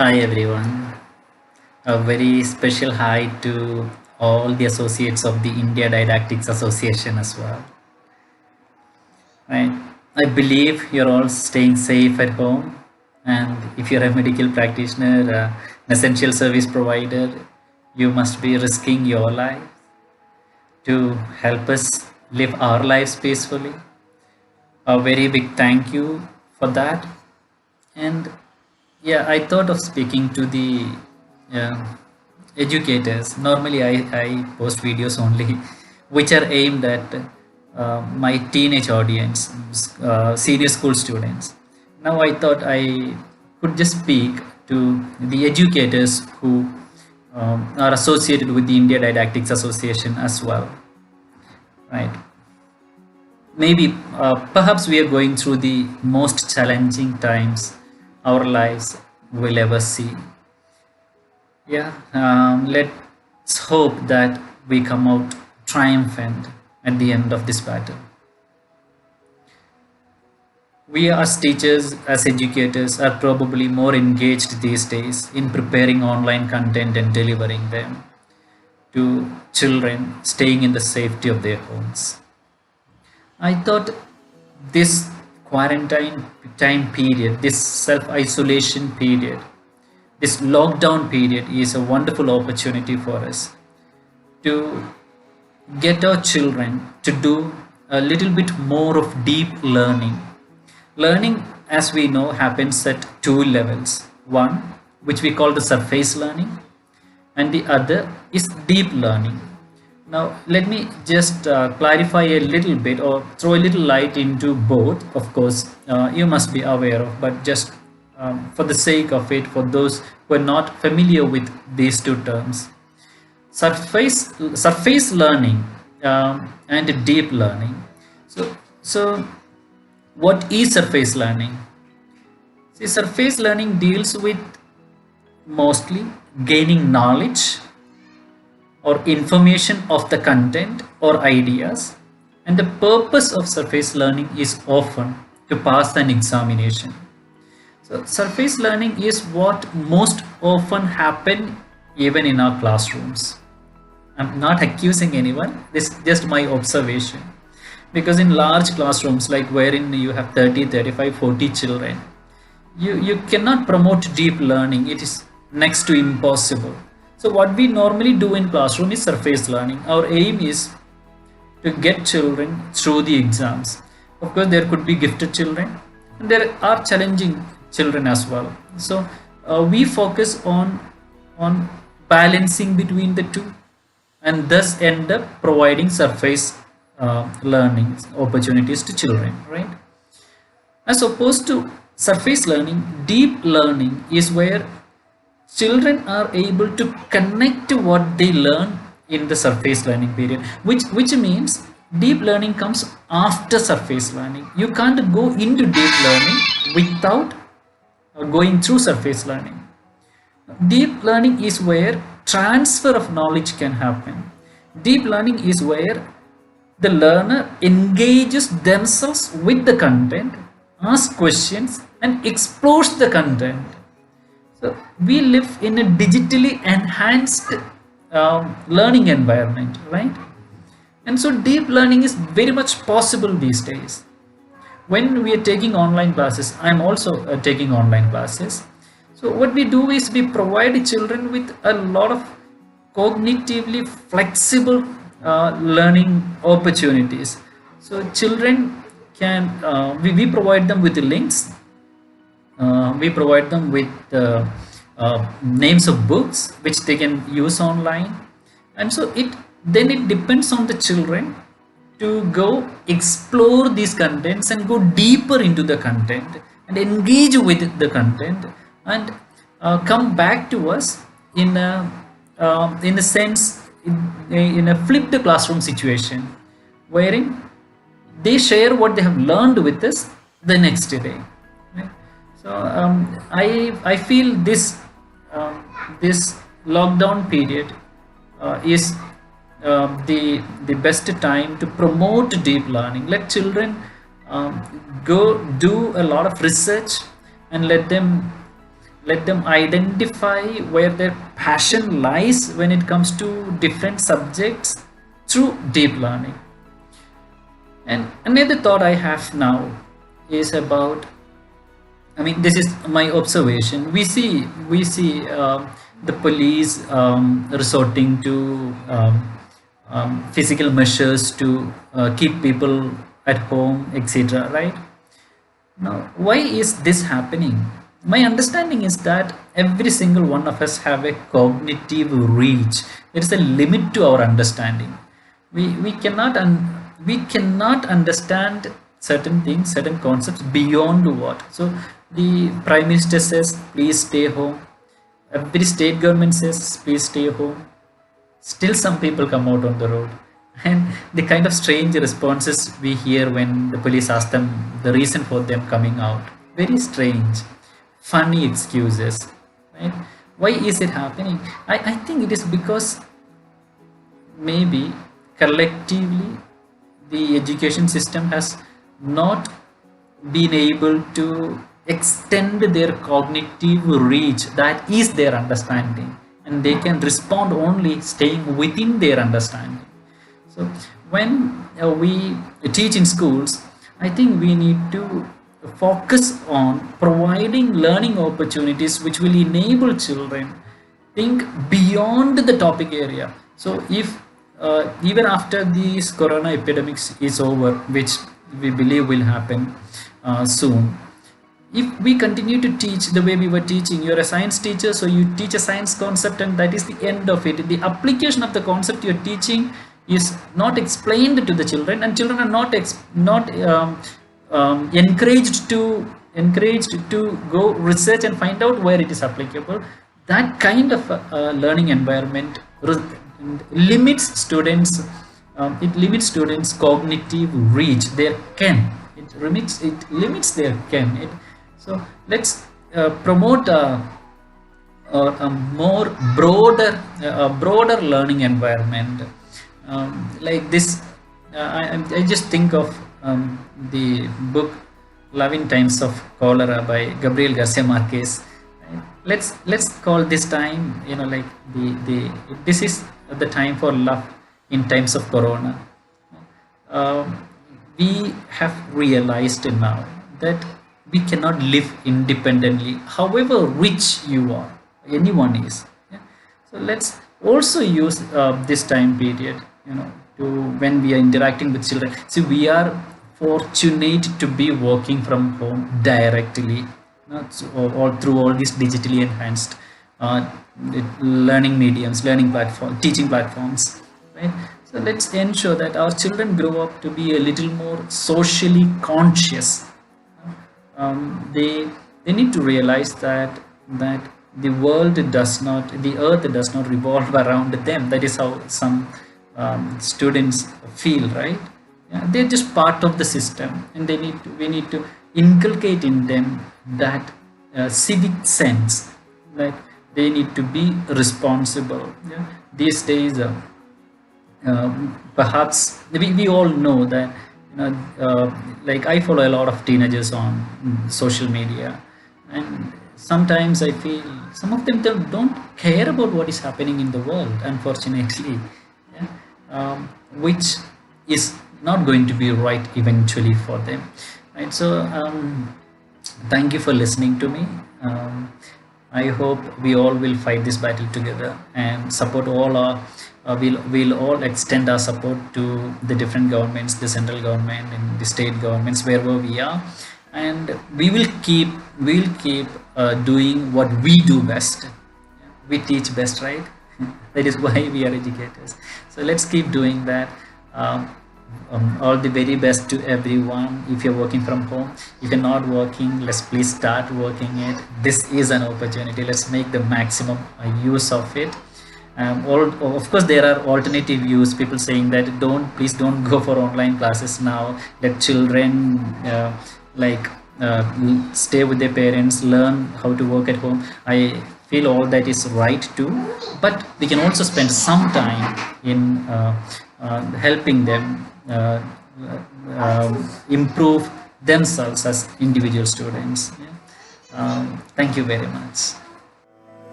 Hi everyone. A very special hi to all the associates of the India Didactics Association as well. Right. I believe you're all staying safe at home, and if you're a medical practitioner, an essential service provider, you must be risking your life to help us live our lives peacefully. A very big thank you for that. And yeah, I thought of speaking to the uh, educators. Normally, I post videos only which are aimed at my teenage audience, senior school students. Now, I thought I could just speak to the educators who are associated with the India Didactics Association as well, right? Maybe perhaps we are going through the most challenging times our lives will ever see. Yeah, let's hope that we come out triumphant at the end of this battle. We as teachers, as educators, are probably more engaged these days in preparing online content and delivering them to children staying in the safety of their homes. I thought this quarantine time period, this self isolation period, this lockdown period is a wonderful opportunity for us to get our children to do a little bit more of deep learning. Learning, as we know, happens at two levels. One, which we call the surface learning, and the other is deep learning. Now, let me just clarify a little bit or throw a little light into both. Of course, you must be aware of, but just for the sake of it, for those who are not familiar with these two terms, surface learning and deep learning. So, what is surface learning? See, surface learning deals with mostly gaining knowledge or information of the content or ideas, and the purpose of surface learning is often to pass an examination. So surface learning is what most often happen even in our classrooms. I'm not accusing anyone, this is just my observation, because in large classrooms like wherein you have 30, 35, 40 children, you cannot promote deep learning. It is next to impossible. So what we normally do in classroom is surface learning. Our aim is to get children through the exams. Of course, there could be gifted children, and there are challenging children as well. So we focus on balancing between the two, and thus end up providing surface learning opportunities to children, right? As opposed to surface learning, deep learning is where children are able to connect to what they learn in the surface learning period, which means deep learning comes after surface learning. You can't go into deep learning without going through surface learning. Deep learning is where transfer of knowledge can happen. Deep learning is where the learner engages themselves with the content, asks questions, and explores the content. So we live in a digitally enhanced learning environment, right? And so deep learning is very much possible these days. When we are taking online classes, I'm also taking online classes. So what we do is we provide children with a lot of cognitively flexible learning opportunities. So children can, we provide them with the links, we provide them with names of books which they can use online, and so it depends on the children to go explore these contents and go deeper into the content and engage with the content and come back to us in a sense, in a flipped classroom situation wherein they share what they have learned with us the next day, right? So I feel this lockdown period is the best time to promote deep learning. Let children go do a lot of research and let them let them identify where their passion lies when it comes to different subjects through deep learning. And another thought I have now is about, I mean, this is my observation. We see the police resorting to physical measures to keep people at home, etc. Right? Now, why is this happening? My understanding is that every single one of us have a cognitive reach. There is a limit to our understanding. We cannot understand certain things, certain concepts beyond what. So the Prime Minister says, please stay home. Every state government says, please stay home. Still some people come out on the road, and the kind of strange responses we hear when the police ask them the reason for them coming out, very strange, funny excuses, right? Why is it happening? I think it is because maybe collectively the education system has not been able to extend their cognitive reach, that is their understanding, and they can respond only staying within their understanding. So when we teach in schools, I think we need to focus on providing learning opportunities which will enable children think beyond the topic area. So if even after this corona epidemics is over, which we believe will happen soon, if we continue to teach the way we were teaching, you're a science teacher, so you teach a science concept and that is the end of it. The application of the concept you're teaching is not explained to the children, and children are not encouraged to go research and find out where it is applicable. That kind of learning environment limits students. It limits students' cognitive reach, their ken. It limits their ken. So let's promote a more broader learning environment. Like this, I just think of the book "Love in Times of Cholera" by Gabriel Garcia Marquez. Right? Let's call this time, like the this is the time for love in times of Corona. We have realized now that we cannot live independently, however rich you are, anyone is. Yeah? So let's also use this time period, to when we are interacting with children. See, we are fortunate to be working from home directly, all through all these digitally enhanced learning mediums, learning platform, teaching platforms, right? So let's ensure that our children grow up to be a little more socially conscious. They need to realize that the world does not, the earth does not revolve around them. That is how some students feel, right? Yeah, they're just part of the system, and we need to inculcate in them that civic sense, that they need to be responsible. Yeah? These days, perhaps we all know that, like I follow a lot of teenagers on social media, and sometimes I feel some of them don't care about what is happening in the world, unfortunately. Yeah? Which is not going to be right eventually for them, right? So thank you for listening to me. I hope we all will fight this battle together and support all our we'll all extend our support to the different governments, the central government and the state governments, wherever we are, and we'll keep doing what we do best. We teach best, right? That is why we are educators. So let's keep doing that. All the very best to everyone. If you're working from home, if you're not working, let's please start working it. This is an opportunity. Let's make the maximum use of it. Of course, there are alternative views. People saying that please don't go for online classes now. Let children stay with their parents, learn how to work at home. I feel all that is right too, but we can also spend some time in helping them improve themselves as individual students. Yeah? Thank you very much.